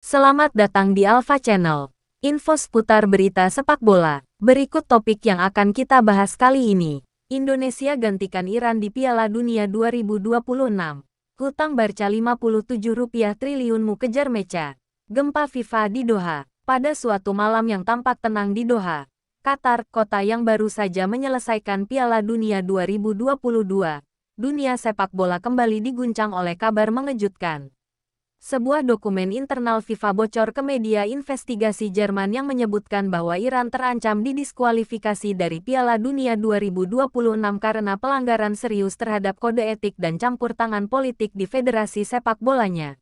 Selamat datang di Alpha Channel. Info seputar berita sepak bola. Berikut topik yang akan kita bahas kali ini. Indonesia gantikan Iran di Piala Dunia 2026. Hutang Barca Rp57 triliunmu kejar Mecha. Gempa FIFA di Doha. Pada suatu malam yang tampak tenang di Doha, Qatar, kota yang baru saja menyelesaikan Piala Dunia 2022, dunia sepak bola kembali diguncang oleh kabar mengejutkan. Sebuah dokumen internal FIFA bocor ke media investigasi Jerman yang menyebutkan bahwa Iran terancam didiskualifikasi dari Piala Dunia 2026 karena pelanggaran serius terhadap kode etik dan campur tangan politik di federasi sepak bolanya.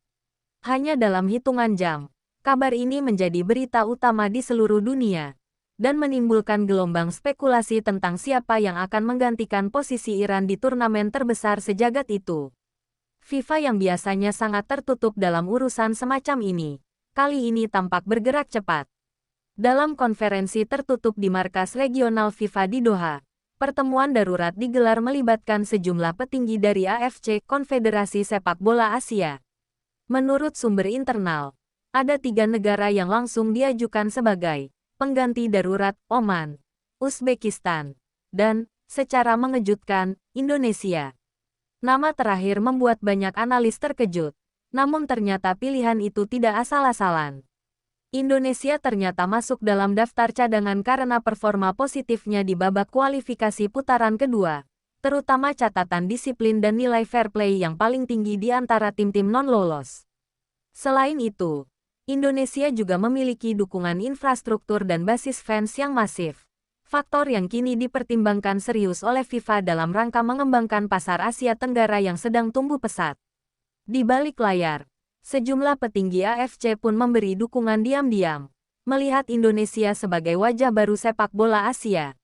Hanya dalam hitungan jam, kabar ini menjadi berita utama di seluruh dunia dan menimbulkan gelombang spekulasi tentang siapa yang akan menggantikan posisi Iran di turnamen terbesar sejagat itu. FIFA yang biasanya sangat tertutup dalam urusan semacam ini, kali ini tampak bergerak cepat. Dalam konferensi tertutup di markas regional FIFA di Doha, pertemuan darurat digelar melibatkan sejumlah petinggi dari AFC, Konfederasi Sepak Bola Asia. Menurut sumber internal, ada 3 negara yang langsung diajukan sebagai pengganti darurat: Oman, Uzbekistan, dan, secara mengejutkan, Indonesia. Nama terakhir membuat banyak analis terkejut, namun ternyata pilihan itu tidak asal-asalan. Indonesia ternyata masuk dalam daftar cadangan karena performa positifnya di babak kualifikasi putaran kedua, terutama catatan disiplin dan nilai fair play yang paling tinggi di antara tim-tim non-lolos. Selain itu, Indonesia juga memiliki dukungan infrastruktur dan basis fans yang masif. Faktor yang kini dipertimbangkan serius oleh FIFA dalam rangka mengembangkan pasar Asia Tenggara yang sedang tumbuh pesat. Di balik layar, sejumlah petinggi AFC pun memberi dukungan diam-diam, melihat Indonesia sebagai wajah baru sepak bola Asia.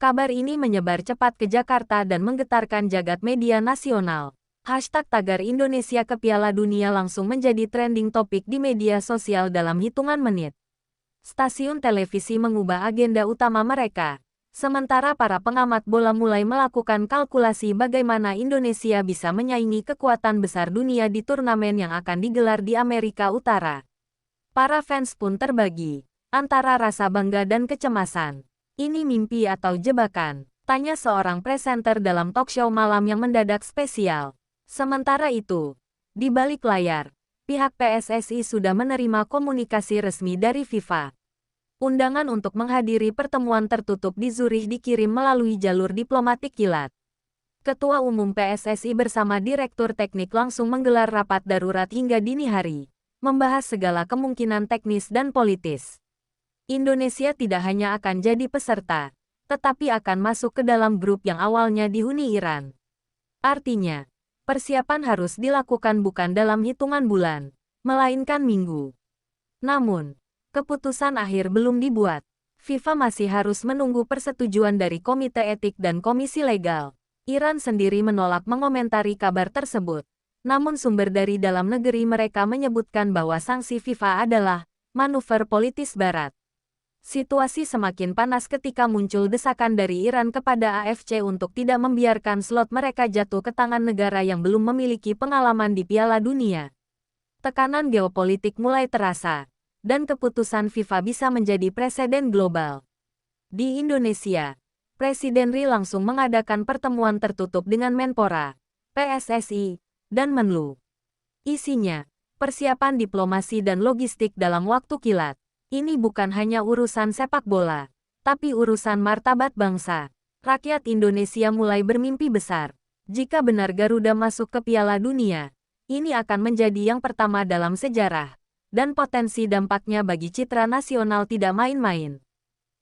Kabar ini menyebar cepat ke Jakarta dan menggetarkan jagat media nasional. #tagar Indonesia ke Piala Dunia langsung menjadi trending topik di media sosial dalam hitungan menit. Stasiun televisi mengubah agenda utama mereka, sementara para pengamat bola mulai melakukan kalkulasi bagaimana Indonesia bisa menyaingi kekuatan besar dunia di turnamen yang akan digelar di Amerika Utara. Para fans pun terbagi antara rasa bangga dan kecemasan. Ini mimpi atau jebakan? Tanya seorang presenter dalam talkshow malam yang mendadak spesial. Sementara itu, di balik layar, pihak PSSI sudah menerima komunikasi resmi dari FIFA. Undangan untuk menghadiri pertemuan tertutup di Zurich dikirim melalui jalur diplomatik kilat. Ketua Umum PSSI bersama Direktur Teknik langsung menggelar rapat darurat hingga dini hari, membahas segala kemungkinan teknis dan politis. Indonesia tidak hanya akan jadi peserta, tetapi akan masuk ke dalam grup yang awalnya dihuni Iran. Artinya, persiapan harus dilakukan bukan dalam hitungan bulan, melainkan minggu. Namun, keputusan akhir belum dibuat. FIFA masih harus menunggu persetujuan dari Komite Etik dan Komisi Legal. Iran sendiri menolak mengomentari kabar tersebut. Namun sumber dari dalam negeri mereka menyebutkan bahwa sanksi FIFA adalah manuver politis Barat. Situasi semakin panas ketika muncul desakan dari Iran kepada AFC untuk tidak membiarkan slot mereka jatuh ke tangan negara yang belum memiliki pengalaman di Piala Dunia. Tekanan geopolitik mulai terasa, dan keputusan FIFA bisa menjadi presiden global. Di Indonesia, Presiden RI langsung mengadakan pertemuan tertutup dengan Menpora, PSSI, dan Menlu. Isinya, persiapan diplomasi dan logistik dalam waktu kilat. Ini bukan hanya urusan sepak bola, tapi urusan martabat bangsa. Rakyat Indonesia mulai bermimpi besar. Jika benar Garuda masuk ke Piala Dunia, ini akan menjadi yang pertama dalam sejarah, dan potensi dampaknya bagi citra nasional tidak main-main.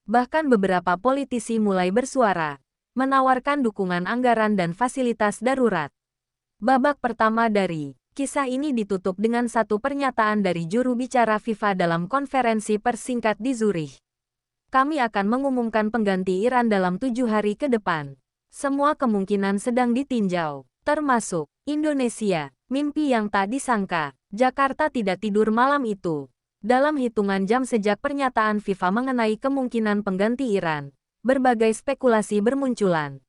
Bahkan beberapa politisi mulai bersuara, menawarkan dukungan anggaran dan fasilitas darurat. Babak pertama dari kisah ini ditutup dengan satu pernyataan dari juru bicara FIFA dalam konferensi persingkat di Zurich. Kami akan mengumumkan pengganti Iran dalam 7 hari ke depan. Semua kemungkinan sedang ditinjau, termasuk Indonesia. Mimpi yang tak disangka, Jakarta tidak tidur malam itu. Dalam hitungan jam sejak pernyataan FIFA mengenai kemungkinan pengganti Iran, berbagai spekulasi bermunculan.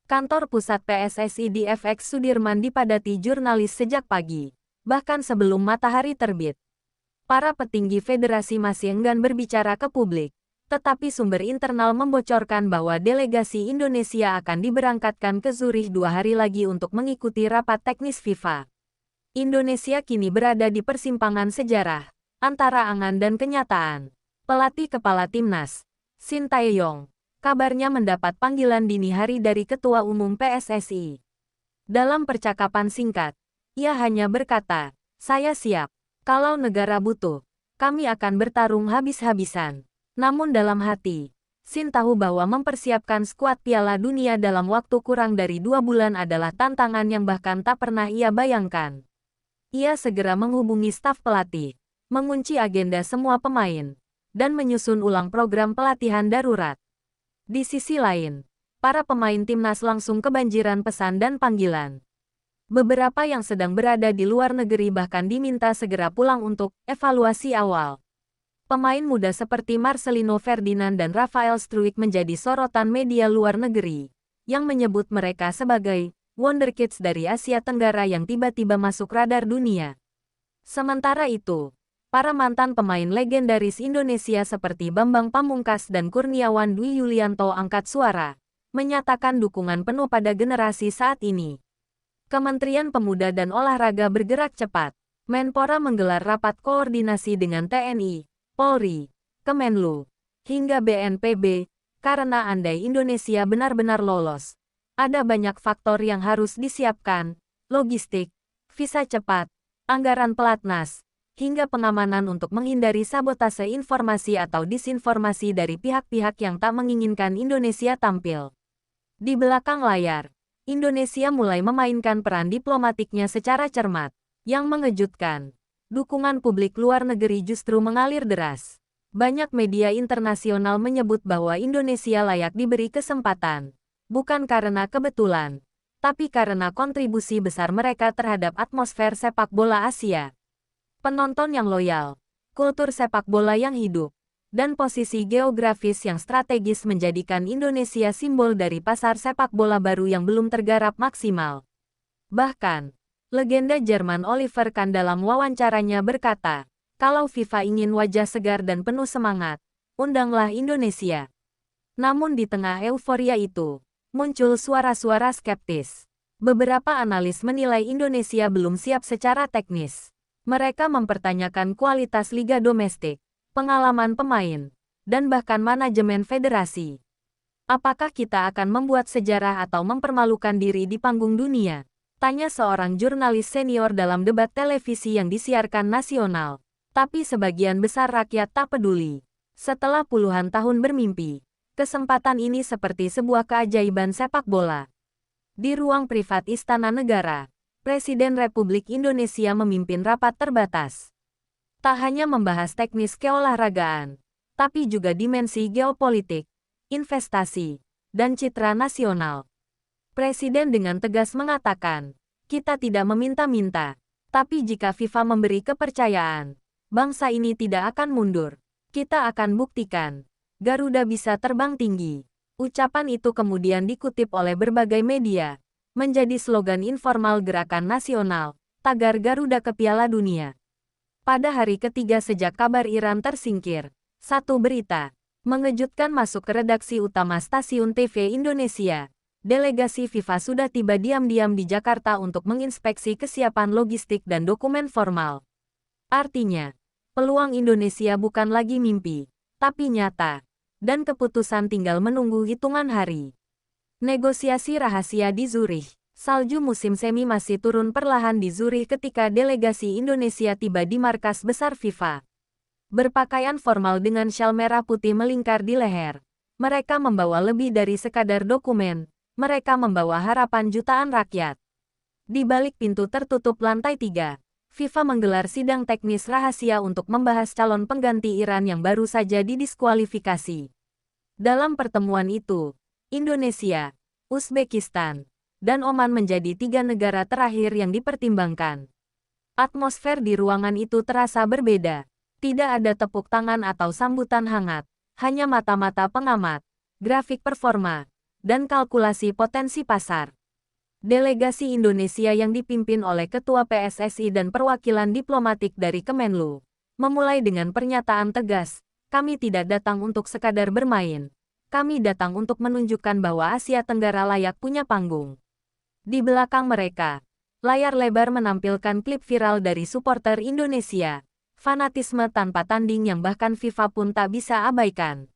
Kantor pusat PSSI di FX Sudirman dipadati jurnalis sejak pagi, bahkan sebelum matahari terbit. Para petinggi federasi masih enggan berbicara ke publik, tetapi sumber internal membocorkan bahwa delegasi Indonesia akan diberangkatkan ke Zurich 2 hari lagi untuk mengikuti rapat teknis FIFA. Indonesia kini berada di persimpangan sejarah antara angan dan kenyataan. Pelatih kepala timnas, Shin Tae-yong, kabarnya mendapat panggilan dini hari dari Ketua Umum PSSI. Dalam percakapan singkat, ia hanya berkata, "Saya siap. Kalau negara butuh, kami akan bertarung habis-habisan." Namun dalam hati, Shin tahu bahwa mempersiapkan skuad Piala Dunia dalam waktu kurang dari 2 bulan adalah tantangan yang bahkan tak pernah ia bayangkan. Ia segera menghubungi staf pelatih, mengunci agenda semua pemain, dan menyusun ulang program pelatihan darurat. Di sisi lain, para pemain timnas langsung kebanjiran pesan dan panggilan. Beberapa yang sedang berada di luar negeri bahkan diminta segera pulang untuk evaluasi awal. Pemain muda seperti Marcelino Ferdinand dan Rafael Struijk menjadi sorotan media luar negeri, yang menyebut mereka sebagai wonderkids dari Asia Tenggara yang tiba-tiba masuk radar dunia. Sementara itu, para mantan pemain legendaris Indonesia seperti Bambang Pamungkas dan Kurniawan Dwi Yulianto angkat suara, menyatakan dukungan penuh pada generasi saat ini. Kementerian Pemuda dan Olahraga bergerak cepat. Menpora menggelar rapat koordinasi dengan TNI, Polri, Kemenlu, hingga BNPB, karena andai Indonesia benar-benar lolos, ada banyak faktor yang harus disiapkan, logistik, visa cepat, anggaran pelatnas, hingga pengamanan untuk menghindari sabotase informasi atau disinformasi dari pihak-pihak yang tak menginginkan Indonesia tampil. Di belakang layar, Indonesia mulai memainkan peran diplomatiknya secara cermat. Yang mengejutkan, dukungan publik luar negeri justru mengalir deras. Banyak media internasional menyebut bahwa Indonesia layak diberi kesempatan. Bukan karena kebetulan, tapi karena kontribusi besar mereka terhadap atmosfer sepak bola Asia. Penonton yang loyal, kultur sepak bola yang hidup, dan posisi geografis yang strategis menjadikan Indonesia simbol dari pasar sepak bola baru yang belum tergarap maksimal. Bahkan, legenda Jerman Oliver Kahn dalam wawancaranya berkata, "Kalau FIFA ingin wajah segar dan penuh semangat, undanglah Indonesia." Namun di tengah euforia itu, muncul suara-suara skeptis. Beberapa analis menilai Indonesia belum siap secara teknis. Mereka mempertanyakan kualitas liga domestik, pengalaman pemain, dan bahkan manajemen federasi. Apakah kita akan membuat sejarah atau mempermalukan diri di panggung dunia? Tanya seorang jurnalis senior dalam debat televisi yang disiarkan nasional. Tapi sebagian besar rakyat tak peduli. Setelah puluhan tahun bermimpi, kesempatan ini seperti sebuah keajaiban sepak bola. Di ruang privat Istana Negara, Presiden Republik Indonesia memimpin rapat terbatas. Tak hanya membahas teknis keolahragaan, tapi juga dimensi geopolitik, investasi, dan citra nasional. Presiden dengan tegas mengatakan, "Kita tidak meminta-minta, tapi jika FIFA memberi kepercayaan, bangsa ini tidak akan mundur. Kita akan buktikan, Garuda bisa terbang tinggi." Ucapan itu kemudian dikutip oleh berbagai media, menjadi slogan informal gerakan nasional, tagar Garuda ke Piala Dunia. Pada hari ketiga sejak kabar Iran tersingkir, satu berita mengejutkan masuk ke redaksi utama stasiun TV Indonesia. Delegasi FIFA sudah tiba diam-diam di Jakarta untuk menginspeksi kesiapan logistik dan dokumen formal. Artinya, peluang Indonesia bukan lagi mimpi, tapi nyata, dan keputusan tinggal menunggu hitungan hari. Negosiasi rahasia di Zurich. Salju musim semi masih turun perlahan di Zurich ketika delegasi Indonesia tiba di markas besar FIFA. Berpakaian formal dengan syal merah putih melingkar di leher. Mereka membawa lebih dari sekadar dokumen. Mereka membawa harapan jutaan rakyat. Di balik pintu tertutup lantai 3, FIFA menggelar sidang teknis rahasia untuk membahas calon pengganti Iran yang baru saja didiskualifikasi. Dalam pertemuan itu, Indonesia, Uzbekistan, dan Oman menjadi 3 negara terakhir yang dipertimbangkan. Atmosfer di ruangan itu terasa berbeda. Tidak ada tepuk tangan atau sambutan hangat, hanya mata-mata pengamat, grafik performa, dan kalkulasi potensi pasar. Delegasi Indonesia yang dipimpin oleh Ketua PSSI dan perwakilan diplomatik dari Kemenlu, memulai dengan pernyataan tegas, kami tidak datang untuk sekadar bermain. Kami datang untuk menunjukkan bahwa Asia Tenggara layak punya panggung. Di belakang mereka, layar lebar menampilkan klip viral dari supporter Indonesia. Fanatisme tanpa tanding yang bahkan FIFA pun tak bisa abaikan.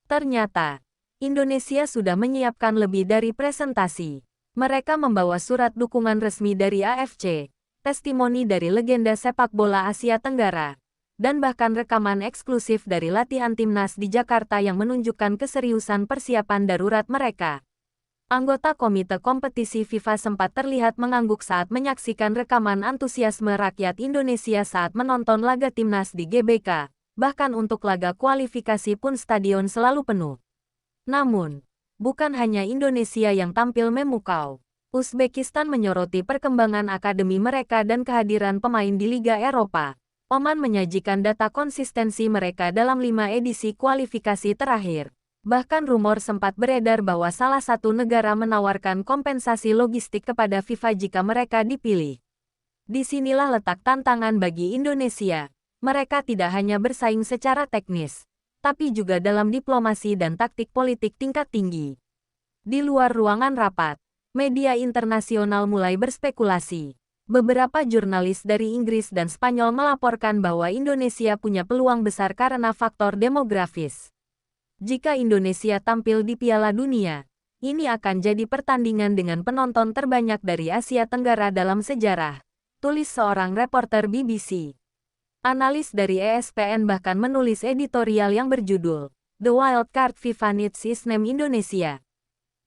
Ternyata, Indonesia sudah menyiapkan lebih dari presentasi. Mereka membawa surat dukungan resmi dari AFC, testimoni dari legenda sepak bola Asia Tenggara, dan bahkan rekaman eksklusif dari latihan timnas di Jakarta yang menunjukkan keseriusan persiapan darurat mereka. Anggota Komite Kompetisi FIFA sempat terlihat mengangguk saat menyaksikan rekaman antusiasme rakyat Indonesia saat menonton laga timnas di GBK. Bahkan untuk laga kualifikasi pun stadion selalu penuh. Namun, bukan hanya Indonesia yang tampil memukau. Uzbekistan menyoroti perkembangan akademi mereka dan kehadiran pemain di Liga Eropa. Oman menyajikan data konsistensi mereka dalam 5 edisi kualifikasi terakhir. Bahkan rumor sempat beredar bahwa salah satu negara menawarkan kompensasi logistik kepada FIFA jika mereka dipilih. Disinilah letak tantangan bagi Indonesia. Mereka tidak hanya bersaing secara teknis, tapi juga dalam diplomasi dan taktik politik tingkat tinggi. Di luar ruangan rapat, media internasional mulai berspekulasi. Beberapa jurnalis dari Inggris dan Spanyol melaporkan bahwa Indonesia punya peluang besar karena faktor demografis. Jika Indonesia tampil di Piala Dunia, ini akan jadi pertandingan dengan penonton terbanyak dari Asia Tenggara dalam sejarah, tulis seorang reporter BBC. Analis dari ESPN bahkan menulis editorial yang berjudul The Wild Card FIFA Needs Is Name Indonesia.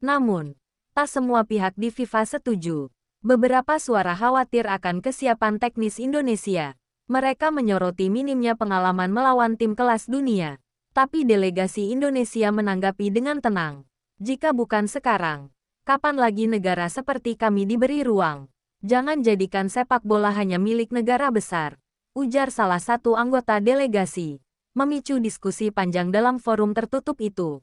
Namun, tak semua pihak di FIFA setuju. Beberapa suara khawatir akan kesiapan teknis Indonesia. Mereka menyoroti minimnya pengalaman melawan tim kelas dunia. Tapi delegasi Indonesia menanggapi dengan tenang. Jika bukan sekarang, kapan lagi negara seperti kami diberi ruang? Jangan jadikan sepak bola hanya milik negara besar, ujar salah satu anggota delegasi, memicu diskusi panjang dalam forum tertutup itu.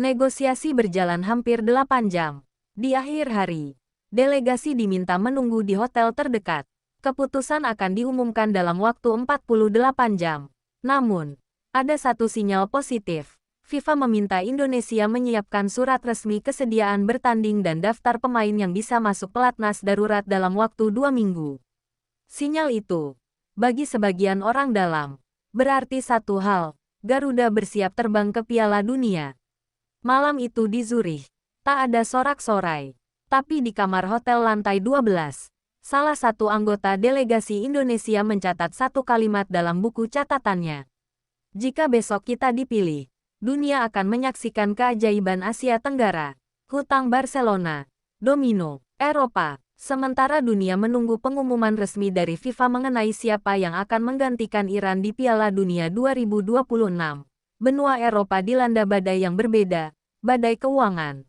Negosiasi berjalan hampir 8 jam. Di akhir hari, delegasi diminta menunggu di hotel terdekat. Keputusan akan diumumkan dalam waktu 48 jam. Namun, ada satu sinyal positif. FIFA meminta Indonesia menyiapkan surat resmi kesediaan bertanding dan daftar pemain yang bisa masuk pelatnas darurat dalam waktu 2 minggu. Sinyal itu, bagi sebagian orang dalam, berarti satu hal, Garuda bersiap terbang ke Piala Dunia. Malam itu di Zurich, tak ada sorak-sorai. Tapi di kamar hotel lantai 12, salah satu anggota delegasi Indonesia mencatat satu kalimat dalam buku catatannya. Jika besok kita dipilih, dunia akan menyaksikan keajaiban Asia Tenggara. Hutang Barcelona, domino, Eropa. Sementara dunia menunggu pengumuman resmi dari FIFA mengenai siapa yang akan menggantikan Iran di Piala Dunia 2026. Benua Eropa dilanda badai yang berbeda, badai keuangan.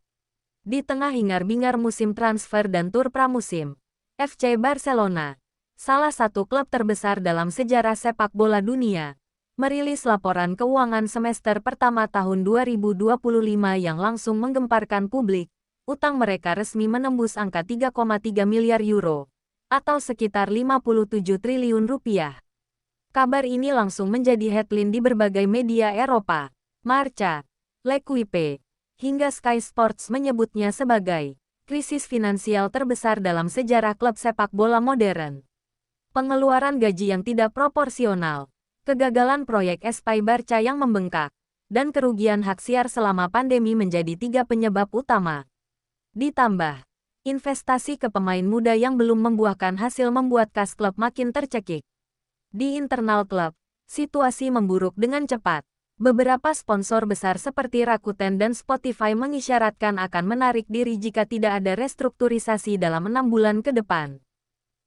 Di tengah hingar-bingar musim transfer dan tur pramusim, FC Barcelona, salah satu klub terbesar dalam sejarah sepak bola dunia, merilis laporan keuangan semester pertama tahun 2025 yang langsung menggemparkan publik. Utang mereka resmi menembus angka 3,3 miliar euro, atau sekitar 57 triliun rupiah. Kabar ini langsung menjadi headline di berbagai media Eropa. Marca, L'Equipe, hingga Sky Sports menyebutnya sebagai krisis finansial terbesar dalam sejarah klub sepak bola modern. Pengeluaran gaji yang tidak proporsional, kegagalan proyek Espai Barca yang membengkak, dan kerugian hak siar selama pandemi menjadi 3 penyebab utama. Ditambah, investasi ke pemain muda yang belum membuahkan hasil membuat kas klub makin tercekik. Di internal klub, situasi memburuk dengan cepat. Beberapa sponsor besar seperti Rakuten dan Spotify mengisyaratkan akan menarik diri jika tidak ada restrukturisasi dalam 6 bulan ke depan.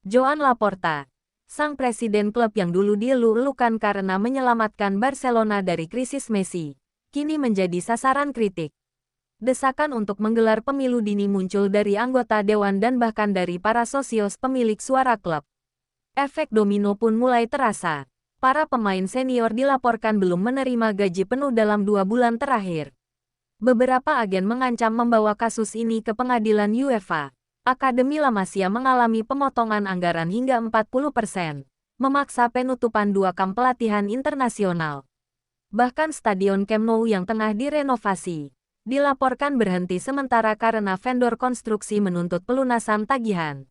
Joan Laporta, sang presiden klub yang dulu dielu-elukan karena menyelamatkan Barcelona dari krisis Messi, kini menjadi sasaran kritik. Desakan untuk menggelar pemilu dini muncul dari anggota dewan dan bahkan dari para sosios pemilik suara klub. Efek domino pun mulai terasa. Para pemain senior dilaporkan belum menerima gaji penuh dalam 2 bulan terakhir. Beberapa agen mengancam membawa kasus ini ke pengadilan UEFA. Akademi La Masia mengalami pemotongan anggaran hingga 40%. memaksa penutupan 2 kamp pelatihan internasional. Bahkan Stadion Camp Nou yang tengah direnovasi, dilaporkan berhenti sementara karena vendor konstruksi menuntut pelunasan tagihan.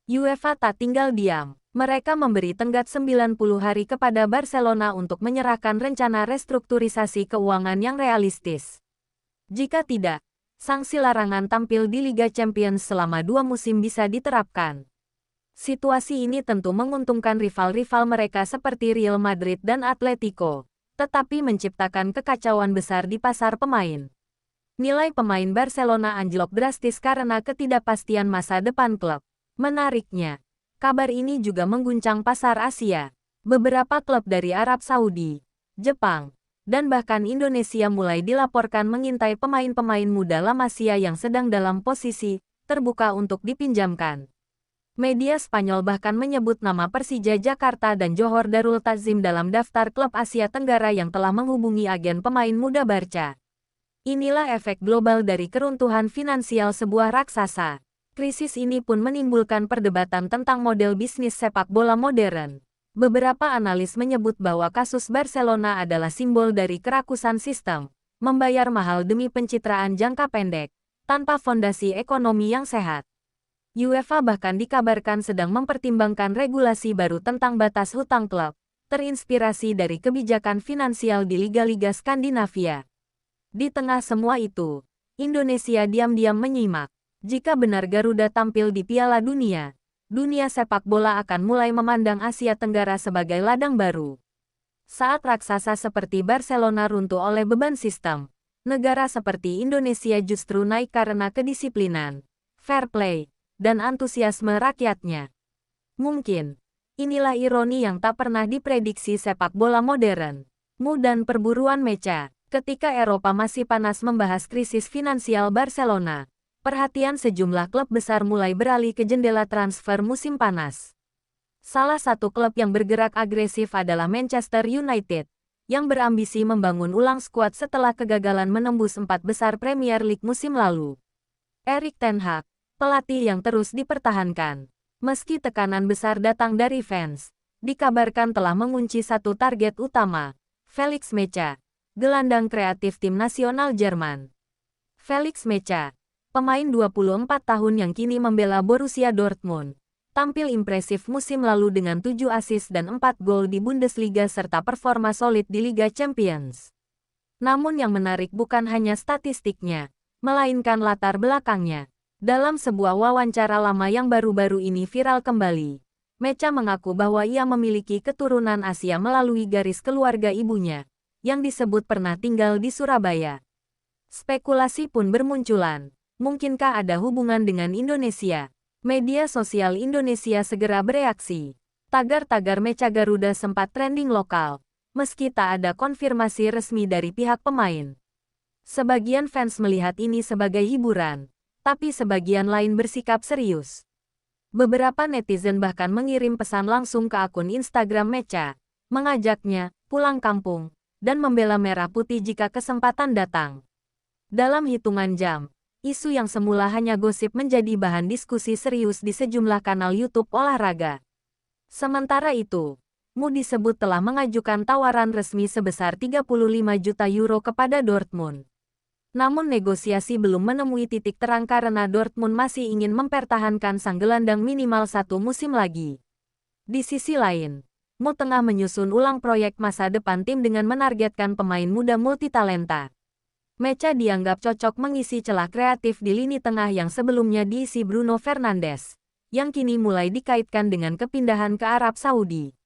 UEFA tak tinggal diam. Mereka memberi tenggat 90 hari kepada Barcelona untuk menyerahkan rencana restrukturisasi keuangan yang realistis. Jika tidak, sanksi larangan tampil di Liga Champions selama 2 musim bisa diterapkan. Situasi ini tentu menguntungkan rival-rival mereka seperti Real Madrid dan Atletico, tetapi menciptakan kekacauan besar di pasar pemain. Nilai pemain Barcelona anjlok drastis karena ketidakpastian masa depan klub. Menariknya, kabar ini juga mengguncang pasar Asia. Beberapa klub dari Arab Saudi, Jepang, dan bahkan Indonesia mulai dilaporkan mengintai pemain-pemain muda La Masia yang sedang dalam posisi terbuka untuk dipinjamkan. Media Spanyol bahkan menyebut nama Persija Jakarta dan Johor Darul Takzim dalam daftar klub Asia Tenggara yang telah menghubungi agen pemain muda Barca. Inilah efek global dari keruntuhan finansial sebuah raksasa. Krisis ini pun menimbulkan perdebatan tentang model bisnis sepak bola modern. Beberapa analis menyebut bahwa kasus Barcelona adalah simbol dari kerakusan sistem, membayar mahal demi pencitraan jangka pendek, tanpa fondasi ekonomi yang sehat. UEFA bahkan dikabarkan sedang mempertimbangkan regulasi baru tentang batas hutang klub, terinspirasi dari kebijakan finansial di liga-liga Skandinavia. Di tengah semua itu, Indonesia diam-diam menyimak. Jika benar Garuda tampil di Piala Dunia, dunia sepak bola akan mulai memandang Asia Tenggara sebagai ladang baru. Saat raksasa seperti Barcelona runtuh oleh beban sistem, negara seperti Indonesia justru naik karena kedisiplinan, fair play, dan antusiasme rakyatnya. Mungkin, inilah ironi yang tak pernah diprediksi sepak bola modern. Dan perburuan mecha, ketika Eropa masih panas membahas krisis finansial Barcelona, perhatian sejumlah klub besar mulai beralih ke jendela transfer musim panas. Salah satu klub yang bergerak agresif adalah Manchester United, yang berambisi membangun ulang skuad setelah kegagalan menembus 4 besar Premier League musim lalu. Erik ten Hag, pelatih yang terus dipertahankan, meski tekanan besar datang dari fans, dikabarkan telah mengunci satu target utama, Felix Mecha, gelandang kreatif tim nasional Jerman. Felix Mecha, pemain 24 tahun yang kini membela Borussia Dortmund, tampil impresif musim lalu dengan 7 assist dan 4 gol di Bundesliga serta performa solid di Liga Champions. Namun yang menarik bukan hanya statistiknya, melainkan latar belakangnya. Dalam sebuah wawancara lama yang baru-baru ini viral kembali, Mecha mengaku bahwa ia memiliki keturunan Asia melalui garis keluarga ibunya, yang disebut pernah tinggal di Surabaya. Spekulasi pun bermunculan. Mungkinkah ada hubungan dengan Indonesia? Media sosial Indonesia segera bereaksi. Tagar-tagar Mecha Garuda sempat trending lokal, meski tak ada konfirmasi resmi dari pihak pemain. Sebagian fans melihat ini sebagai hiburan, tapi sebagian lain bersikap serius. Beberapa netizen bahkan mengirim pesan langsung ke akun Instagram Mecha, mengajaknya pulang kampung dan membela merah putih jika kesempatan datang. Dalam hitungan jam, isu yang semula hanya gosip menjadi bahan diskusi serius di sejumlah kanal YouTube olahraga. Sementara itu, disebut telah mengajukan tawaran resmi sebesar 35 juta euro kepada Dortmund. Namun negosiasi belum menemui titik terang karena Dortmund masih ingin mempertahankan sang gelandang minimal 1 musim lagi. Di sisi lain, tengah menyusun ulang proyek masa depan tim dengan menargetkan pemain muda multitalenta. Mecha dianggap cocok mengisi celah kreatif di lini tengah yang sebelumnya diisi Bruno Fernandes, yang kini mulai dikaitkan dengan kepindahan ke Arab Saudi.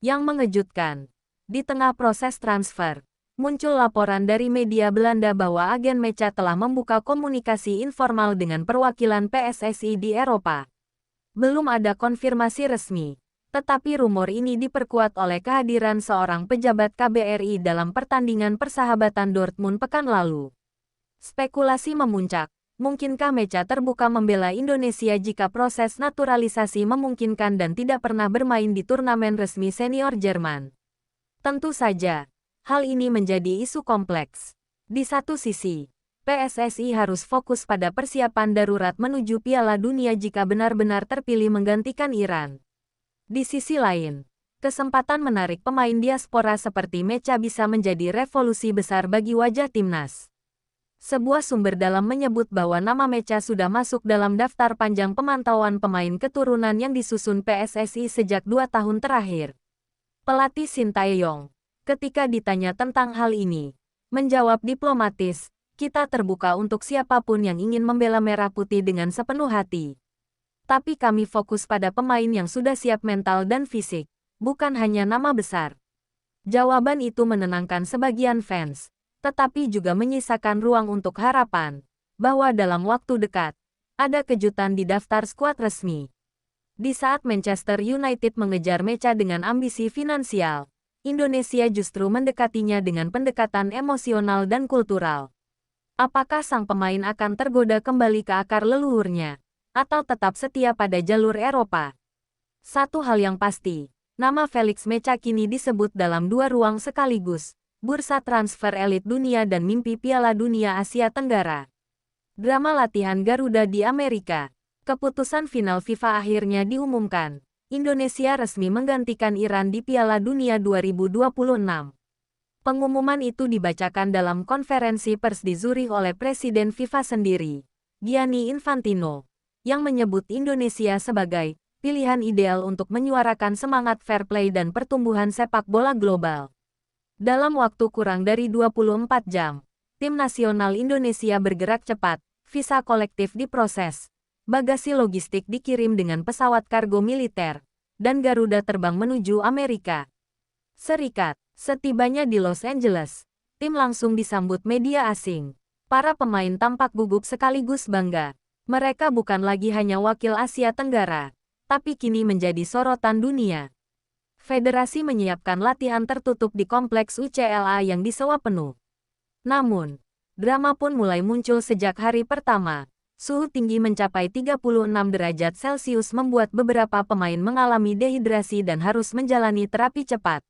Yang mengejutkan, di tengah proses transfer, muncul laporan dari media Belanda bahwa agen Mecha telah membuka komunikasi informal dengan perwakilan PSSI di Eropa. Belum ada konfirmasi resmi, tetapi rumor ini diperkuat oleh kehadiran seorang pejabat KBRI dalam pertandingan persahabatan Dortmund pekan lalu. Spekulasi memuncak, mungkinkah Mecha terbuka membela Indonesia jika proses naturalisasi memungkinkan dan tidak pernah bermain di turnamen resmi senior Jerman? Tentu saja, hal ini menjadi isu kompleks. Di satu sisi, PSSI harus fokus pada persiapan darurat menuju Piala Dunia jika benar-benar terpilih menggantikan Iran. Di sisi lain, Kesempatan menarik pemain diaspora seperti Mecha bisa menjadi revolusi besar bagi wajah timnas. Sebuah sumber dalam menyebut bahwa nama Mecha sudah masuk dalam daftar panjang pemantauan pemain keturunan yang disusun PSSI sejak 2 tahun terakhir. Pelatih Shin Tae-yong, ketika ditanya tentang hal ini, menjawab diplomatis, "Kita terbuka untuk siapapun yang ingin membela Merah Putih dengan sepenuh hati. Tapi kami fokus pada pemain yang sudah siap mental dan fisik, bukan hanya nama besar." Jawaban itu menenangkan sebagian fans, tetapi juga menyisakan ruang untuk harapan bahwa dalam waktu dekat, ada kejutan di daftar skuad resmi. Di saat Manchester United mengejar Mecha dengan ambisi finansial, Indonesia justru mendekatinya dengan pendekatan emosional dan kultural. Apakah sang pemain akan tergoda kembali ke akar leluhurnya, atau tetap setia pada jalur Eropa? Satu hal yang pasti, nama Felix Mecha kini disebut dalam dua ruang sekaligus, bursa transfer elit dunia dan mimpi Piala Dunia Asia Tenggara. Drama latihan Garuda di Amerika. Keputusan final FIFA akhirnya diumumkan. Indonesia resmi menggantikan Iran di Piala Dunia 2026. Pengumuman itu dibacakan dalam konferensi pers di Zurich oleh Presiden FIFA sendiri, Gianni Infantino, yang menyebut Indonesia sebagai pilihan ideal untuk menyuarakan semangat fair play dan pertumbuhan sepak bola global. Dalam waktu kurang dari 24 jam, tim nasional Indonesia bergerak cepat, visa kolektif diproses, bagasi logistik dikirim dengan pesawat kargo militer, dan Garuda terbang menuju Amerika Serikat. Setibanya di Los Angeles, tim langsung disambut media asing. Para pemain tampak gugup sekaligus bangga. Mereka bukan lagi hanya wakil Asia Tenggara, tapi kini menjadi sorotan dunia. Federasi menyiapkan latihan tertutup di kompleks UCLA yang disewa penuh. Namun, drama pun mulai muncul sejak hari pertama. Suhu tinggi mencapai 36 derajat Celcius membuat beberapa pemain mengalami dehidrasi dan harus menjalani terapi cepat.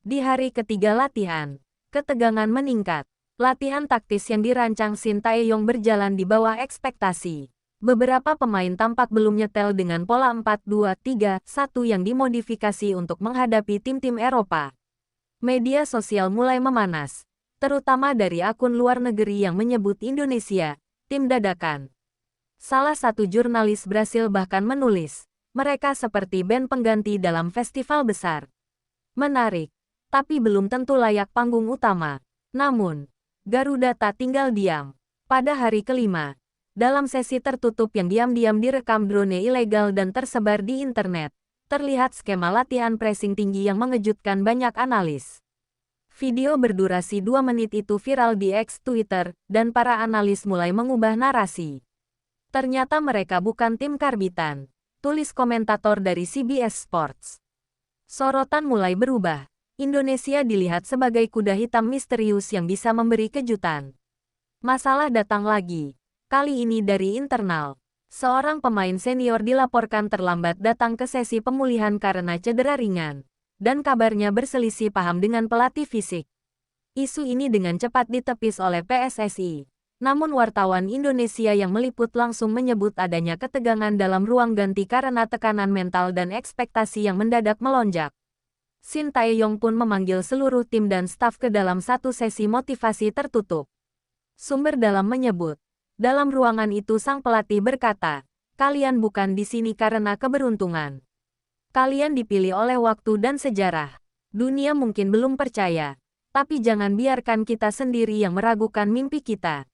Di hari ketiga latihan, ketegangan meningkat. Latihan taktis yang dirancang Shin Tae-yong berjalan di bawah ekspektasi. Beberapa pemain tampak belum nyetel dengan pola 4-2-3-1 yang dimodifikasi untuk menghadapi tim-tim Eropa. Media sosial mulai memanas, terutama dari akun luar negeri yang menyebut Indonesia tim dadakan. Salah satu jurnalis Brasil bahkan menulis, mereka seperti band pengganti dalam festival besar. Menarik, tapi belum tentu layak panggung utama. Namun, Garuda tak tinggal diam. Pada hari kelima, dalam sesi tertutup yang diam-diam direkam drone ilegal dan tersebar di internet, terlihat skema latihan pressing tinggi yang mengejutkan banyak analis. Video berdurasi 2 menit itu viral di X Twitter, dan para analis mulai mengubah narasi. Ternyata mereka bukan tim karbitan, tulis komentator dari CBS Sports. Sorotan mulai berubah. Indonesia dilihat sebagai kuda hitam misterius yang bisa memberi kejutan. Masalah datang lagi, kali ini dari internal. Seorang pemain senior dilaporkan terlambat datang ke sesi pemulihan karena cedera ringan, dan kabarnya berselisih paham dengan pelatih fisik. Isu ini dengan cepat ditepis oleh PSSI. Namun wartawan Indonesia yang meliput langsung menyebut adanya ketegangan dalam ruang ganti karena tekanan mental dan ekspektasi yang mendadak melonjak. Shin Tae-yong pun memanggil seluruh tim dan staf ke dalam satu sesi motivasi tertutup. Sumber dalam menyebut, dalam ruangan itu sang pelatih berkata, "Kalian bukan di sini karena keberuntungan. Kalian dipilih oleh waktu dan sejarah. Dunia mungkin belum percaya, tapi jangan biarkan kita sendiri yang meragukan mimpi kita."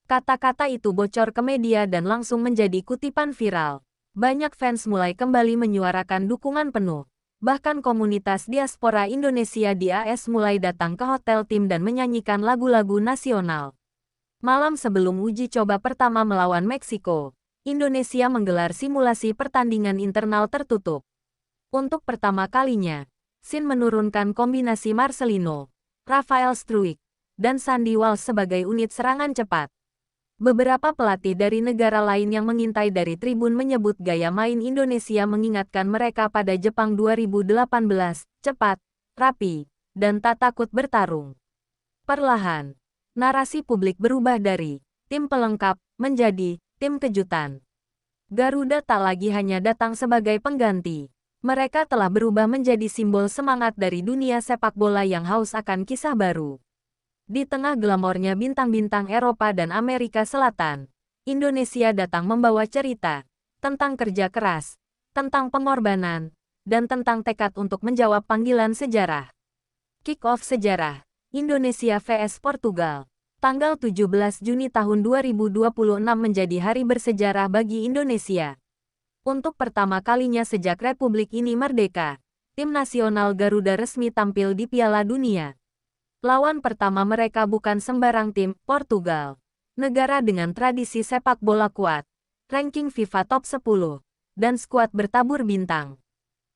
Kata-kata itu bocor ke media dan langsung menjadi kutipan viral. Banyak fans mulai kembali menyuarakan dukungan penuh. Bahkan komunitas diaspora Indonesia di AS mulai datang ke hotel tim dan menyanyikan lagu-lagu nasional. Malam sebelum uji coba pertama melawan Meksiko, Indonesia menggelar simulasi pertandingan internal tertutup. Untuk pertama kalinya, Shin menurunkan kombinasi Marcelino, Rafael Struijk, dan Sandy Walsh sebagai unit serangan cepat. Beberapa pelatih dari negara lain yang mengintai dari tribun menyebut gaya main Indonesia mengingatkan mereka pada Jepang 2018, cepat, rapi, dan tak takut bertarung. Perlahan, narasi publik berubah dari tim pelengkap menjadi tim kejutan. Garuda tak lagi hanya datang sebagai pengganti. Mereka telah berubah menjadi simbol semangat dari dunia sepak bola yang haus akan kisah baru. Di tengah glamornya bintang-bintang Eropa dan Amerika Selatan, Indonesia datang membawa cerita tentang kerja keras, tentang pengorbanan, dan tentang tekad untuk menjawab panggilan sejarah. Kick-off sejarah, Indonesia vs Portugal. Tanggal 17 Juni tahun 2026 menjadi hari bersejarah bagi Indonesia. Untuk pertama kalinya sejak Republik ini merdeka, tim nasional Garuda resmi tampil di Piala Dunia. Lawan pertama mereka bukan sembarang tim, Portugal. Negara dengan tradisi sepak bola kuat, ranking FIFA top 10, dan skuad bertabur bintang.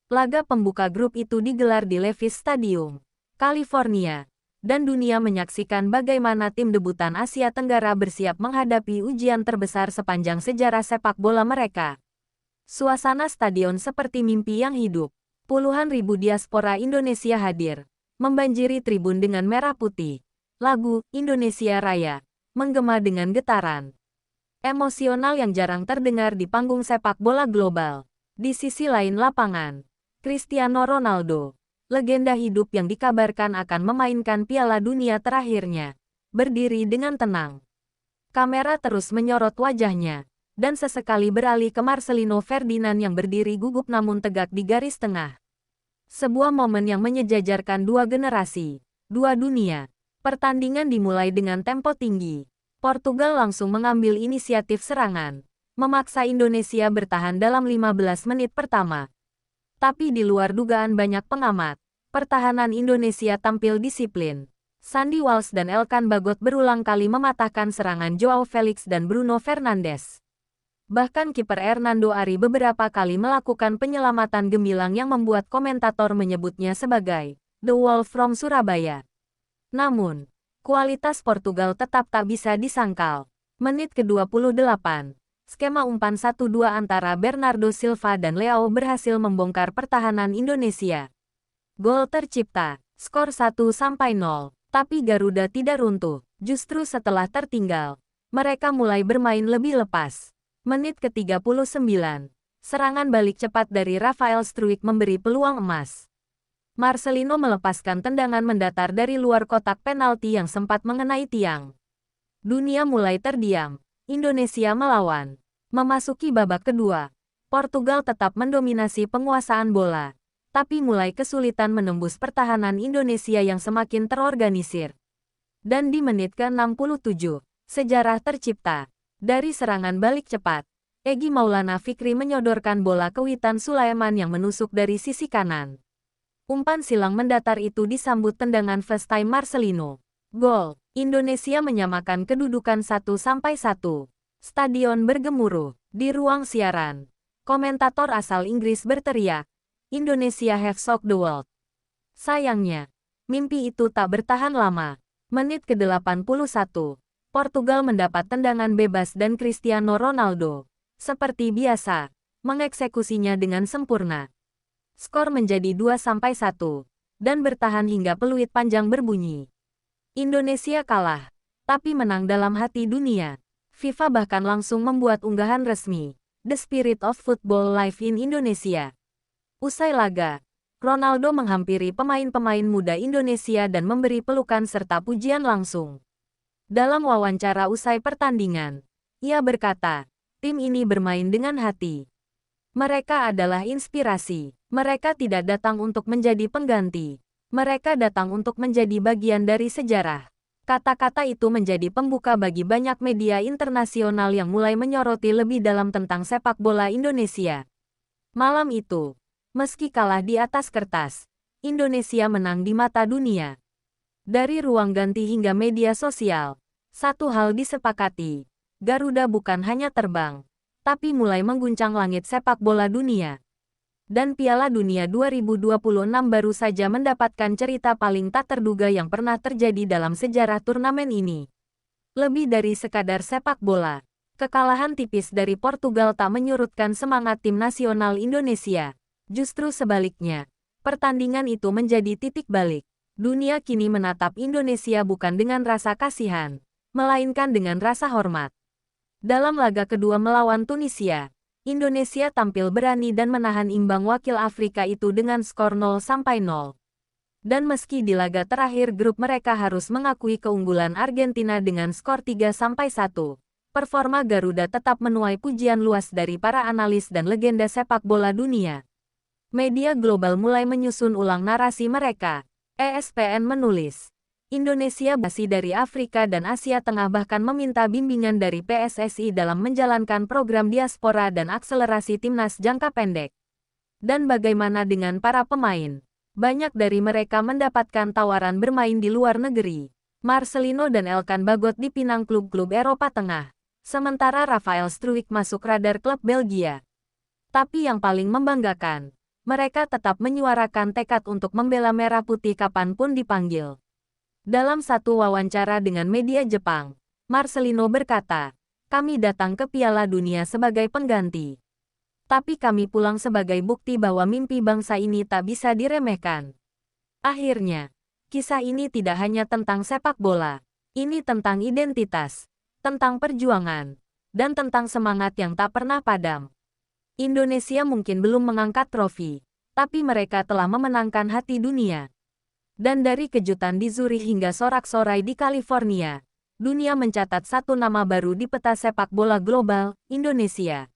Laga pembuka grup itu digelar di Levi's Stadium, California, dan dunia menyaksikan bagaimana tim debutan Asia Tenggara bersiap menghadapi ujian terbesar sepanjang sejarah sepak bola mereka. Suasana stadion seperti mimpi yang hidup. Puluhan ribu diaspora Indonesia hadir, membanjiri tribun dengan merah putih. Lagu Indonesia Raya menggema dengan getaran emosional yang jarang terdengar di panggung sepak bola global. Di sisi lain lapangan, Cristiano Ronaldo, legenda hidup yang dikabarkan akan memainkan Piala Dunia terakhirnya, berdiri dengan tenang. Kamera terus menyorot wajahnya, dan sesekali beralih ke Marcelino Ferdinand yang berdiri gugup namun tegak di garis tengah. Sebuah momen yang menyejajarkan dua generasi, dua dunia. Pertandingan dimulai dengan tempo tinggi. Portugal langsung mengambil inisiatif serangan, memaksa Indonesia bertahan dalam 15 menit pertama. Tapi di luar dugaan banyak pengamat, pertahanan Indonesia tampil disiplin. Sandy Walsh dan Elkan Bagot berulang kali mematahkan serangan Joao Felix dan Bruno Fernandes. Bahkan kiper Hernando Ari beberapa kali melakukan penyelamatan gemilang yang membuat komentator menyebutnya sebagai The Wolf from Surabaya. Namun, kualitas Portugal tetap tak bisa disangkal. Menit ke-28, skema umpan 1-2 antara Bernardo Silva dan Leao berhasil membongkar pertahanan Indonesia. Gol tercipta, skor 1-0, tapi Garuda tidak runtuh. Justru setelah tertinggal, mereka mulai bermain lebih lepas. Menit ke-39, serangan balik cepat dari Rafael Struijk memberi peluang emas. Marcelino melepaskan tendangan mendatar dari luar kotak penalti yang sempat mengenai tiang. Dunia mulai terdiam. Indonesia melawan. Memasuki babak kedua, Portugal tetap mendominasi penguasaan bola, tapi mulai kesulitan menembus pertahanan Indonesia yang semakin terorganisir. Dan di menit ke-67, sejarah tercipta. Dari serangan balik cepat, Egy Maulana Fikri menyodorkan bola ke Witan Sulaiman yang menusuk dari sisi kanan. Umpan silang mendatar itu disambut tendangan first time Marcelino. Gol. Indonesia menyamakan kedudukan 1-1. Stadion bergemuruh. Di ruang siaran, komentator asal Inggris berteriak, Indonesia have shocked the world. Sayangnya, mimpi itu tak bertahan lama. Menit ke-81. Portugal mendapat tendangan bebas dan Cristiano Ronaldo, seperti biasa, mengeksekusinya dengan sempurna. Skor menjadi 2-1, dan bertahan hingga peluit panjang berbunyi. Indonesia kalah, tapi menang dalam hati dunia. FIFA bahkan langsung membuat unggahan resmi, The Spirit of Football Live in Indonesia. Usai laga, Ronaldo menghampiri pemain-pemain muda Indonesia dan memberi pelukan serta pujian langsung. Dalam wawancara usai pertandingan, ia berkata, tim ini bermain dengan hati. Mereka adalah inspirasi. Mereka tidak datang untuk menjadi pengganti. Mereka datang untuk menjadi bagian dari sejarah. Kata-kata itu menjadi pembuka bagi banyak media internasional yang mulai menyoroti lebih dalam tentang sepak bola Indonesia. Malam itu, meski kalah di atas kertas, Indonesia menang di mata dunia. Dari ruang ganti hingga media sosial, satu hal disepakati, Garuda bukan hanya terbang, tapi mulai mengguncang langit sepak bola dunia. Dan Piala Dunia 2026 baru saja mendapatkan cerita paling tak terduga yang pernah terjadi dalam sejarah turnamen ini. Lebih dari sekadar sepak bola, kekalahan tipis dari Portugal tak menyurutkan semangat tim nasional Indonesia. Justru sebaliknya, pertandingan itu menjadi titik balik. Dunia kini menatap Indonesia bukan dengan rasa kasihan, melainkan dengan rasa hormat. Dalam laga kedua melawan Tunisia, Indonesia tampil berani dan menahan imbang wakil Afrika itu dengan skor 0-0. Dan meski di laga terakhir grup mereka harus mengakui keunggulan Argentina dengan skor 3-1, performa Garuda tetap menuai pujian luas dari para analis dan legenda sepak bola dunia. Media global mulai menyusun ulang narasi mereka. ESPN menulis, Indonesia basi dari Afrika dan Asia Tengah bahkan meminta bimbingan dari PSSI dalam menjalankan program diaspora dan akselerasi timnas jangka pendek. Dan bagaimana dengan para pemain? Banyak dari mereka mendapatkan tawaran bermain di luar negeri. Marcelino dan Elkan Bagot dipinang klub-klub Eropa Tengah. Sementara Rafael Struijk masuk radar klub Belgia. Tapi yang paling membanggakan, mereka tetap menyuarakan tekad untuk membela Merah Putih kapanpun dipanggil. Dalam satu wawancara dengan media Jepang, Marcelino berkata, "Kami datang ke Piala Dunia sebagai pengganti. Tapi kami pulang sebagai bukti bahwa mimpi bangsa ini tak bisa diremehkan." Akhirnya, kisah ini tidak hanya tentang sepak bola. Ini tentang identitas, tentang perjuangan, dan tentang semangat yang tak pernah padam. Indonesia mungkin belum mengangkat trofi, tapi mereka telah memenangkan hati dunia. Dan dari kejutan di Zurich hingga sorak-sorai di California, dunia mencatat satu nama baru di peta sepak bola global, Indonesia.